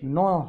9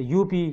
UP,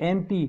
MP,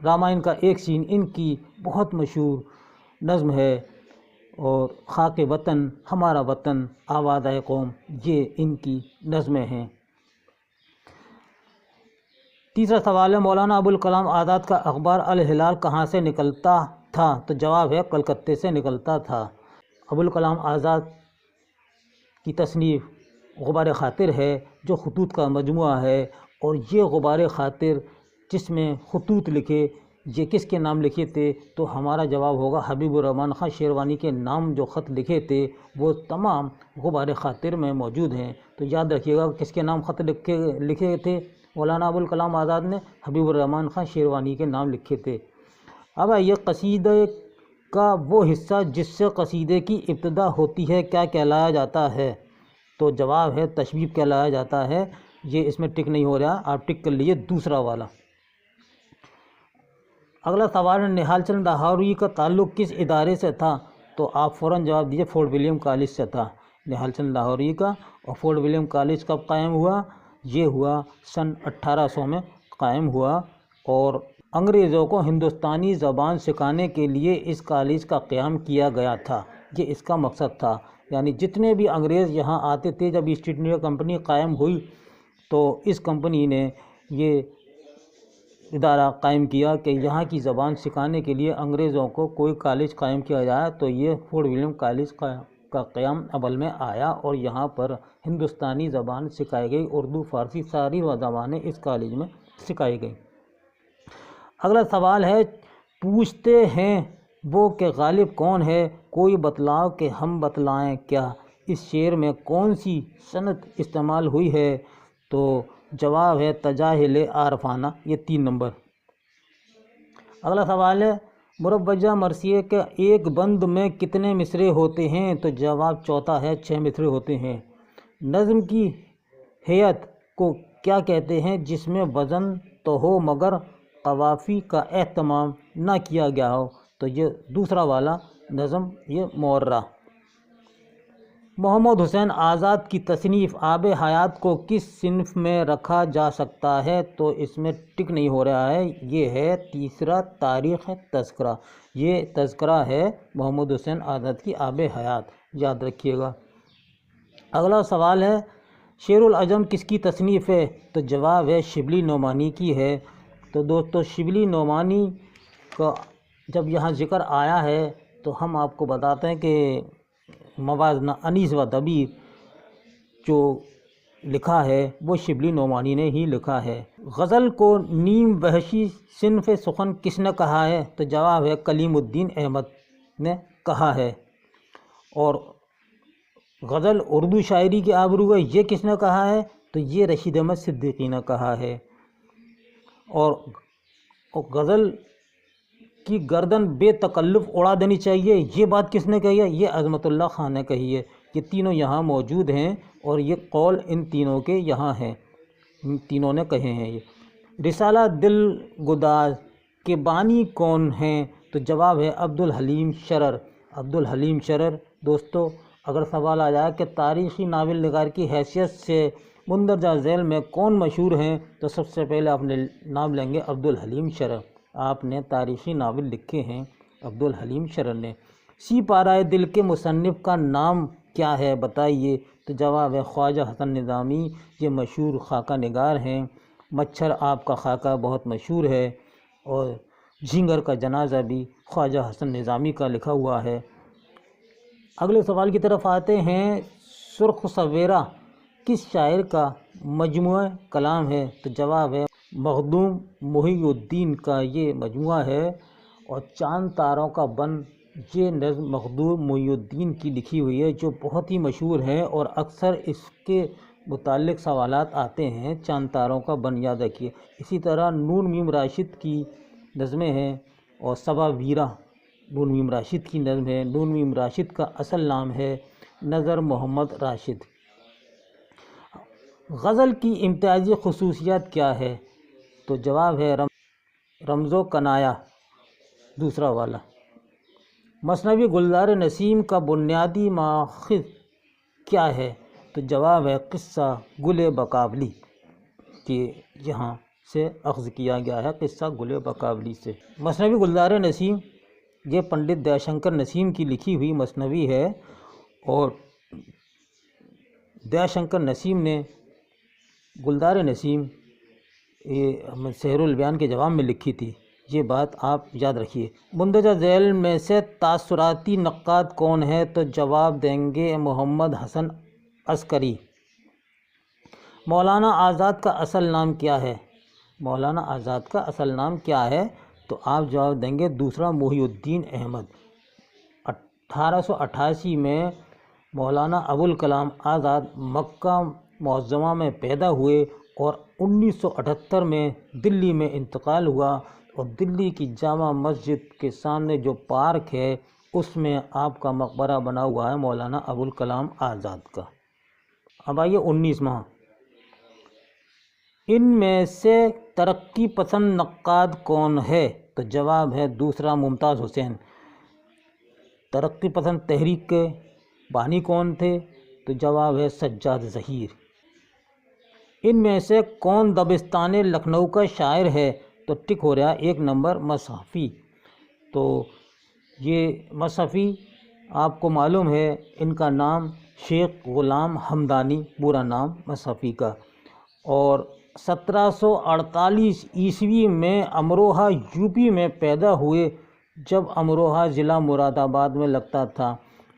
Ramayan کا ایک سین ان کی بہت مشہور نظم ہے، اور خاک وطن ہمارا وطن آواز ہے قوم، یہ ان کی نظمیں ہیں۔ تیسرا سوال ہے مولانا ابوالکلام آزاد کا اخبار الہلال کہاں سے نکلتا تھا؟ تو جواب ہے کلکتے سے نکلتا تھا۔ ابوالکلام آزاد کی تصنیف غبار خاطر ہے جو خطوط کا مجموعہ ہے، اور یہ غبار خاطر جس میں خطوط لکھے یہ کس کے نام لکھے تھے؟ تو ہمارا جواب ہوگا حبیب الرحمن خان شیروانی کے نام جو خط لکھے تھے وہ تمام غبار خاطر میں موجود ہیں۔ تو یاد رکھیے گا کس کے نام خط لکھے تھے؟ مولانا ابوالکلام آزاد نے حبیب الرحمن خان شیروانی کے نام لکھے تھے۔ اب یہ قصیدے کا وہ حصہ جس سے قصیدے کی ابتدا ہوتی ہے کیا کہلایا جاتا ہے؟ تو جواب ہے تشبیب کہلایا جاتا ہے۔ یہ اس میں ٹک نہیں ہو رہا، آپ ٹک کر لیجیے دوسرا والا۔ اگلا سوال ہے نہال چند لاہوری کا تعلق کس ادارے سے تھا؟ تو آپ فوراً جواب دیجیے فورٹ ولیم کالج سے تھا نہال چند لاہوری کا۔ اور فورٹ ولیم کالج کب قائم ہوا؟ یہ ہوا سن 1800 میں قائم ہوا، اور انگریزوں کو ہندوستانی زبان سکھانے کے لیے اس کالج کا قیام کیا گیا تھا۔ یہ اس کا مقصد تھا، یعنی جتنے بھی انگریز یہاں آتے تھے، جب ایسٹ انڈیا کمپنی قائم ہوئی تو اس کمپنی نے یہ ادارہ قائم کیا کہ یہاں کی زبان سکھانے کے لیے انگریزوں کو کوئی کالج قائم کیا جائے، تو یہ فورٹ ولیم کالج کا قیام عمل میں آیا، اور یہاں پر ہندوستانی زبان سکھائی گئی، اردو فارسی ساری زبانیں اس کالج میں سکھائی گئی۔ اگلا سوال ہے پوچھتے ہیں وہ کہ غالب کون ہے؟ کوئی بتلاؤ کہ ہم بتلائیں کیا؟ اس شعر میں کون سی صنعت استعمال ہوئی ہے؟ تو جواب ہے تجاہل عارفانہ، یہ 3 نمبر۔ اگلا سوال ہے مربجہ مرثیے کے ایک بند میں کتنے مصرعے ہوتے ہیں؟ تو جواب چوتھا ہے 6 مصرعے ہوتے ہیں۔ نظم کی ہیئت کو کیا کہتے ہیں جس میں وزن تو ہو مگر قوافی کا اہتمام نہ کیا گیا ہو؟ تو یہ دوسرا والا نظم یہ مورا۔ محمد حسین آزاد کی تصنیف آب حیات کو کس صنف میں رکھا جا سکتا ہے؟ تو اس میں ٹک نہیں ہو رہا ہے، یہ ہے تیسرا تاریخ تذکرہ، یہ تذکرہ ہے محمد حسین آزاد کی آب حیات، یاد رکھیے گا۔ اگلا سوال ہے شعر العجم کس کی تصنیف ہے؟ تو جواب ہے شبلی نعمانی کی ہے۔ تو دوستو شبلی نعمانی کا جب یہاں ذکر آیا ہے تو ہم آپ کو بتاتے ہیں کہ موازنہ انیس و دبیر جو لکھا ہے وہ شبلی نعمانی نے ہی لکھا ہے۔ غزل کو نیم وحشی صنف سخن کس نے کہا ہے؟ تو جواب ہے کلیم الدین احمد نے کہا ہے۔ اور غزل اردو شاعری کی آبرو ہے، یہ کس نے کہا ہے؟ تو یہ رشید احمد صدیقی نے کہا ہے۔ اور غزل کی گردن بے تکلف اڑا دینی چاہیے، یہ بات کس نے کہی ہے؟ یہ عظمت اللہ خان نے کہی ہے۔ یہ تینوں یہاں موجود ہیں، اور یہ قول ان تینوں کے یہاں ہیں، ان تینوں نے کہے ہیں۔ یہ رسالہ دل گداز کے بانی کون ہیں؟ تو جواب ہے عبدالحلیم شرر۔ عبدالحلیم شرر۔ دوستو اگر سوال آ جائے کہ تاریخی ناول نگار کی حیثیت سے مندرجہ ذیل میں کون مشہور ہیں، تو سب سے پہلے آپ نے نام لیں گے عبدالحلیم شرر۔ آپ نے تاریخی ناول لکھے ہیں عبدالحلیم شرر نے۔ سی پارہ دل کے مصنف کا نام کیا ہے بتائیے؟ تو جواب ہے خواجہ حسن نظامی، یہ مشہور خاکہ نگار ہیں۔ مچھر آپ کا خاکہ بہت مشہور ہے، اور جھینگر کا جنازہ بھی خواجہ حسن نظامی کا لکھا ہوا ہے۔ اگلے سوال کی طرف آتے ہیں سرخ سویرا کس شاعر کا مجموعہ کلام ہے؟ تو جواب ہے مخدوم محی الدین کا یہ مجموعہ ہے۔ اور چاند تاروں کا بن یہ نظم مخدوم محی الدین کی لکھی ہوئی ہے جو بہت ہی مشہور ہے، اور اکثر اس کے متعلق سوالات آتے ہیں۔ چاند تاروں کا بن یاد رکھیے۔ اسی طرح نون میم راشد کی نظمیں ہیں، اور صبا ویرہ نون میم راشد کی نظم ہے۔ نون میم راشد کا اصل نام ہے نظر محمد راشد۔ غزل کی امتیازی خصوصیت کیا ہے؟ تو جواب ہے رمز و کنایہ، دوسرا والا۔ مثنوی گلزار نسیم کا بنیادی ماخذ کیا ہے؟ تو جواب ہے قصہ گل بقاولی، کہ یہاں سے اخذ کیا گیا ہے، قصہ گل بقاولی سے۔ مثنوی گلزار نسیم یہ پنڈت دیا شنکر نسیم کی لکھی ہوئی مثنوی ہے، اور دیا شنکر نسیم نے گلزار نسیم یہ سحر البیان کے جواب میں لکھی تھی، یہ بات آپ یاد رکھیے۔ مندرجہ ذیل میں سے تاثراتی نقاد کون ہے؟ تو جواب دیں گے محمد حسن عسکری۔ مولانا آزاد کا اصل نام کیا ہے؟ مولانا آزاد کا اصل نام کیا ہے؟ تو آپ جواب دیں گے دوسرا محی الدین احمد۔ 1888 میں مولانا ابوالکلام آزاد مکہ معظمہ میں پیدا ہوئے اور 1978 میں دلی میں انتقال ہوا، اور دلی کی جامع مسجد کے سامنے جو پارک ہے اس میں آپ کا مقبرہ بنا ہوا ہے مولانا ابوالکلام آزاد کا۔ اب آئیے 19 ماہ، ان میں سے ترقی پسند نقاد کون ہے؟ تو جواب ہے دوسرا ممتاز حسین۔ ترقی پسند تحریک کے بانی کون تھے؟ تو جواب ہے سجاد ظہیر۔ ان میں سے کون دبستان لکھنؤ کا شاعر ہے؟ تو ٹک ہو رہا 1 نمبر مصحفی۔ تو یہ مصحفی آپ کو معلوم ہے، ان کا نام شیخ غلام حمدانی، پورا نام مصحفی کا، اور 1748 عیسوی میں امروہہ یوپی میں پیدا ہوئے، جب امروہہ ضلع مراد آباد میں لگتا تھا۔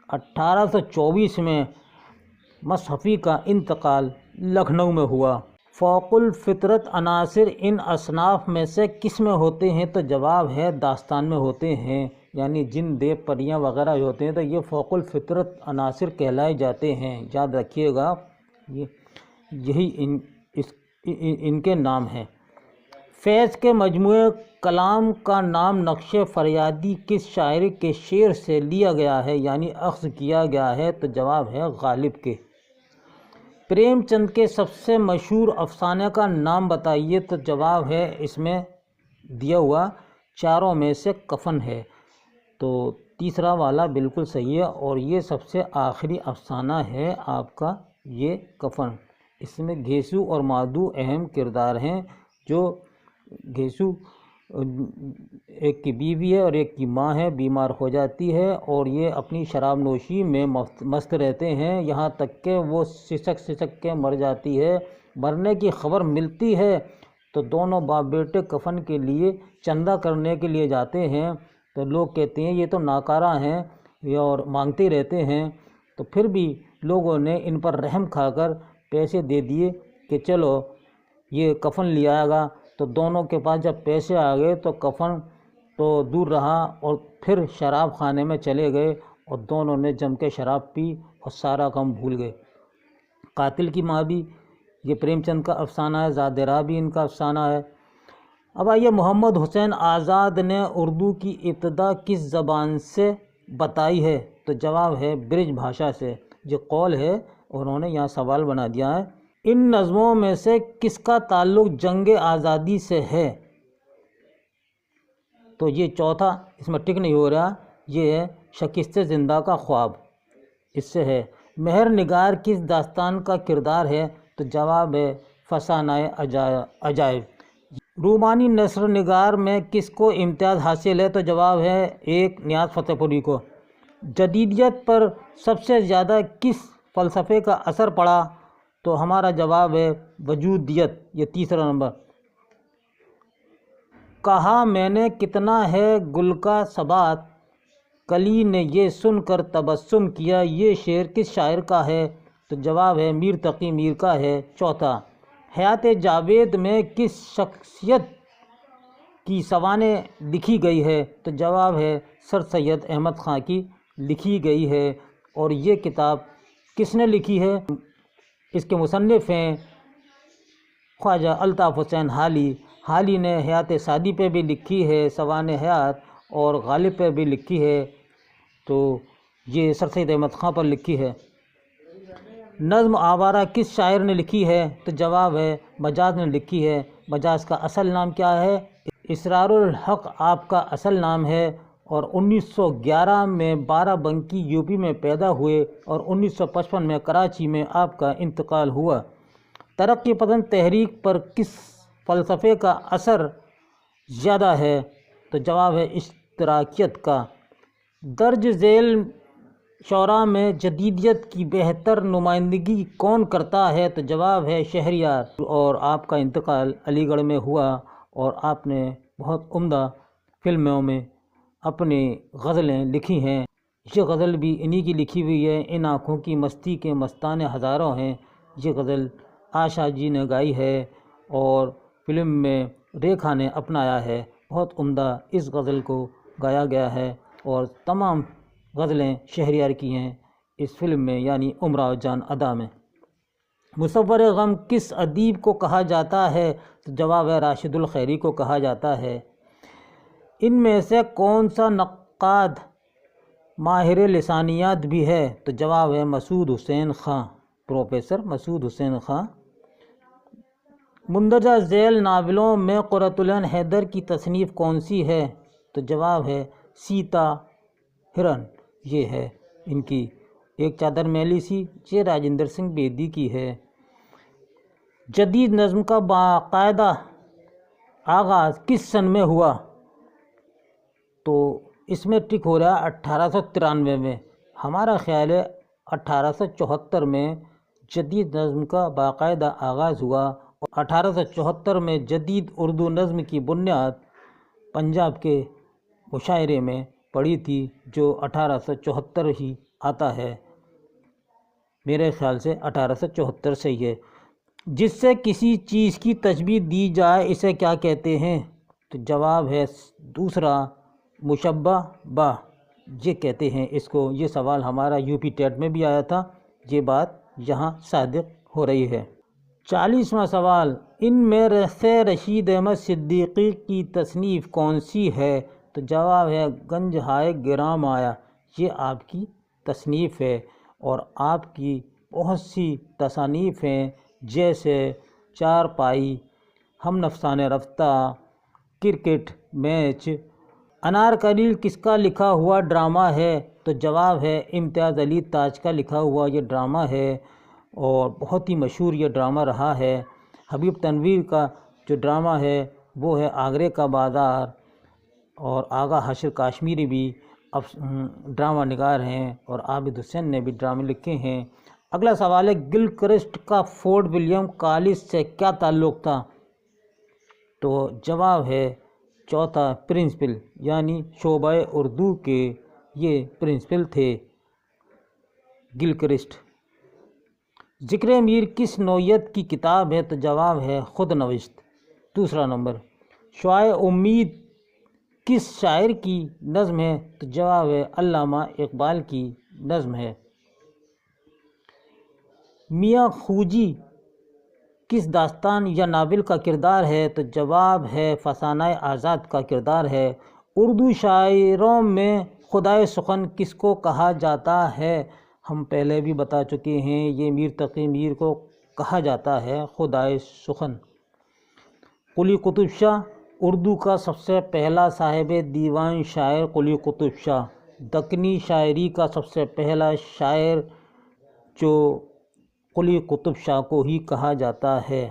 1824 میں مصحفی کا انتقال لکھنؤ میں ہوا۔ فوق الفطرت عناصر ان اصناف میں سے کس میں ہوتے ہیں؟ تو جواب ہے داستان میں ہوتے ہیں، یعنی جن دیو پریاں وغیرہ ہوتے ہیں تو یہ فوق الفطرت عناصر کہلائے جاتے ہیں، یاد رکھیے گا، یہی ان کے نام ہیں۔ فیض کے مجموعے کلام کا نام نقش فریادی کس شاعر کے شعر سے لیا گیا ہے، یعنی اخذ کیا گیا ہے؟ تو جواب ہے غالب کے۔ پریم چند کے سب سے مشہور افسانے کا نام بتائیے؟ تو جواب ہے اس میں دیا ہوا چاروں میں سے کفن ہے، تو تیسرا والا بالکل صحیح ہے، اور یہ سب سے آخری افسانہ ہے آپ کا یہ کفن۔ اس میں گھیسو اور مادو اہم کردار ہیں، جو گھیسو ایک کی بیوی ہے اور ایک کی ماں ہے، بیمار ہو جاتی ہے اور یہ اپنی شراب نوشی میں مست رہتے ہیں، یہاں تک کہ وہ سسک کے مر جاتی ہے۔ مرنے کی خبر ملتی ہے تو دونوں باپ بیٹے کفن کے لیے چندہ کرنے کے لیے جاتے ہیں، تو لوگ کہتے ہیں یہ تو ناکارہ ہیں اور مانگتے رہتے ہیں، تو پھر بھی لوگوں نے ان پر رحم کھا کر پیسے دے دیے کہ چلو یہ کفن لے آئے گا، تو دونوں کے پاس جب پیسے آ گئے تو کفن تو دور رہا، اور پھر شراب خانے میں چلے گئے اور دونوں نے جم کے شراب پی اور سارا غم بھول گئے۔ قاتل کی ماں بھی یہ پریم چند کا افسانہ ہے، زادرا بھی ان کا افسانہ ہے۔ اب آئیے محمد حسین آزاد نے اردو کی ابتدا کس زبان سے بتائی ہے؟ تو جواب ہے برج بھاشا سے، یہ قول ہے، انہوں نے یہاں سوال بنا دیا ہے۔ ان نظموں میں سے کس کا تعلق جنگ آزادی سے ہے؟ تو یہ چوتھا، اس میں ٹک نہیں ہو رہا، یہ ہے شکست زندہ کا خواب، اس سے ہے۔ مہر نگار کس داستان کا کردار ہے؟ تو جواب ہے فسانہ عجائب۔ رومانی نثر نگار میں کس کو امتیاز حاصل ہے؟ تو جواب ہے 1 نیاز فتح پوری کو۔ جدیدیت پر سب سے زیادہ کس فلسفے کا اثر پڑا؟ تو ہمارا جواب ہے وجودیت، یہ تیسرا نمبر۔ کہا میں نے کتنا ہے گل کا ثبات، کلی نے یہ سن کر تبسم کیا، یہ شعر کس شاعر کا ہے؟ تو جواب ہے میر تقی میر کا ہے، چوتھا۔ حیات جاوید میں کس شخصیت کی سوانح لکھی گئی ہے؟ تو جواب ہے سر سید احمد خاں کی لکھی گئی ہے، اور یہ کتاب کس نے لکھی ہے؟ اس کے مصنف ہیں خواجہ الطاف حسین حالی۔ حالی نے حیات سعدی پہ بھی لکھی ہے سوانح حیات، اور غالب پہ بھی لکھی ہے، تو یہ سر سید احمد خاں پر لکھی ہے۔ نظم آوارہ کس شاعر نے لکھی ہے؟ تو جواب ہے مجاز نے لکھی ہے۔ مجاز کا اصل نام کیا ہے؟ اسرار الحق آپ کا اصل نام ہے، اور 1911 میں بارہ بنکی یوپی میں پیدا ہوئے، اور 1955 میں کراچی میں آپ کا انتقال ہوا۔ ترقی پسند تحریک پر کس فلسفے کا اثر زیادہ ہے؟ تو جواب ہے اشتراکیت کا۔ درج ذیل شعراء میں جدیدیت کی بہتر نمائندگی کون کرتا ہے؟ تو جواب ہے شہریار۔ اور آپ کا انتقال علی گڑھ میں ہوا اور آپ نے بہت عمدہ فلموں میں اپنی غزلیں لکھی ہیں۔ یہ غزل بھی انہی کی لکھی ہوئی ہے، ان آنکھوں کی مستی کے مستانے ہزاروں ہیں۔ یہ غزل آشا جی نے گائی ہے اور فلم میں ریکھا نے اپنایا ہے۔ بہت عمدہ اس غزل کو گایا گیا ہے اور تمام غزلیں شہریار کی ہیں اس فلم میں، یعنی امراؤ جان ادا میں۔ مصور غم کس ادیب کو کہا جاتا ہے؟ تو جواب ہے راشد الخیری کو کہا جاتا ہے۔ ان میں سے کون سا نقاد ماہر لسانیات بھی ہے؟ تو جواب ہے مسعود حسین خاں، پروفیسر مسعود حسین خاں۔ مندرجہ ذیل ناولوں میں قرۃ العین حیدر کی تصنیف کون سی ہے؟ تو جواب ہے سیتا ہرن، یہ ہے ان کی۔ ایک چادر میلی سی، یہ راجندر سنگھ بیدی کی ہے۔ جدید نظم کا باقاعدہ آغاز کس سن میں ہوا؟ تو اس میں ٹک ہو رہا 1893 میں۔ ہمارا خیال ہے 1874 میں جدید نظم کا باقاعدہ آغاز ہوا اور 1874 میں جدید اردو نظم کی بنیاد پنجاب کے مشاعرے میں پڑی تھی، جو 1874 ہی آتا ہے، میرے خیال سے 1874 سے ہی ہے۔ جس سے کسی چیز کی تشبیہ دی جائے اسے کیا کہتے ہیں؟ تو جواب ہے دوسرا مشبہ با، یہ کہتے ہیں اس کو۔ یہ سوال ہمارا UP ٹیٹ میں بھی آیا تھا، یہ بات یہاں صادق ہو رہی ہے۔ 40واں سوال، ان میں سے رشید احمد صدیقی کی تصنیف کون سی ہے؟ تو جواب ہے گنج ہائے گرام آیا، یہ آپ کی تصنیف ہے۔ اور آپ کی بہت سی تصانیف ہیں، جیسے چارپائی، ہم نفسانِ رفتہ، کرکٹ میچ۔ انارکلی کس کا لکھا ہوا ڈرامہ ہے؟ تو جواب ہے امتیاز علی تاج کا لکھا ہوا یہ ڈرامہ ہے اور بہت ہی مشہور یہ ڈرامہ رہا ہے۔ حبیب تنویر کا جو ڈرامہ ہے وہ ہے آگرے کا بازار، اور آغا حشر کاشمیری بھی ڈرامہ نگار ہیں اور عابد حسین نے بھی ڈرامے لکھے ہیں۔ اگلا سوال ہے گلکرسٹ کا فورٹ ولیم کالج سے کیا تعلق تھا؟ تو جواب ہے چوتھا پرنسپل، یعنی شعبہ اردو کے یہ پرنسپل تھے گلکرسٹ۔ ذکر میر کس نوعیت کی کتاب ہے؟ تو جواب ہے خود نوشت۔ دوسرا نمبر، شعاع امید کس شاعر کی نظم ہے؟ تو جواب ہے علامہ اقبال کی نظم ہے۔ میاں خوجی کس داستان یا ناول کا کردار ہے؟ تو جواب ہے فسانہ آزاد کا کردار ہے۔ اردو شاعروں میں خدائے سخن کس کو کہا جاتا ہے؟ ہم پہلے بھی بتا چکے ہیں، یہ میر تقی میر کو کہا جاتا ہے خدائے سخن۔ قلی قطب شاہ اردو کا سب سے پہلا صاحب دیوان شاعر قلی قطب شاہ، دکنی شاعری کا سب سے پہلا شاعر جو قلی قطب شاہ کو ہی کہا جاتا ہے۔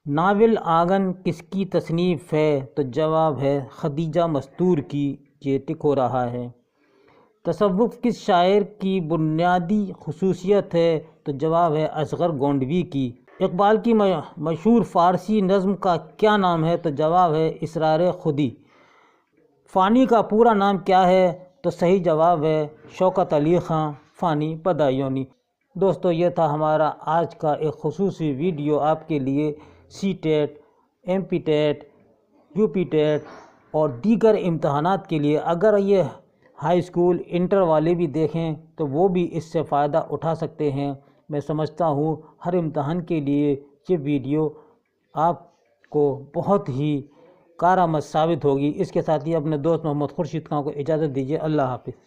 ناول آنگن کس کی تصنیف ہے؟ تو جواب ہے خدیجہ مستور کی، یہ ٹک ہو رہا ہے۔ تصوف کس شاعر کی بنیادی خصوصیت ہے؟ تو جواب ہے اصغر گونڈوی کی۔ اقبال کی مشہور فارسی نظم کا کیا نام ہے؟ تو جواب ہے اسرار خودی۔ فانی کا پورا نام کیا ہے؟ تو صحیح جواب ہے شوکت علی خاں فانی بادیونی۔ دوستو، یہ تھا ہمارا آج کا ایک خصوصی ویڈیو آپ کے لیے C TET, MP TET, UP TET اور دیگر امتحانات کے لیے۔ اگر یہ ہائی اسکول انٹر والے بھی دیکھیں تو وہ بھی اس سے فائدہ اٹھا سکتے ہیں۔ میں سمجھتا ہوں ہر امتحان کے لیے یہ ویڈیو آپ کو بہت ہی کارآمد ثابت ہوگی۔ اس کے ساتھ ہی اپنے دوست محمد خورشید خان کو اجازت دیجیے۔ اللہ حافظ۔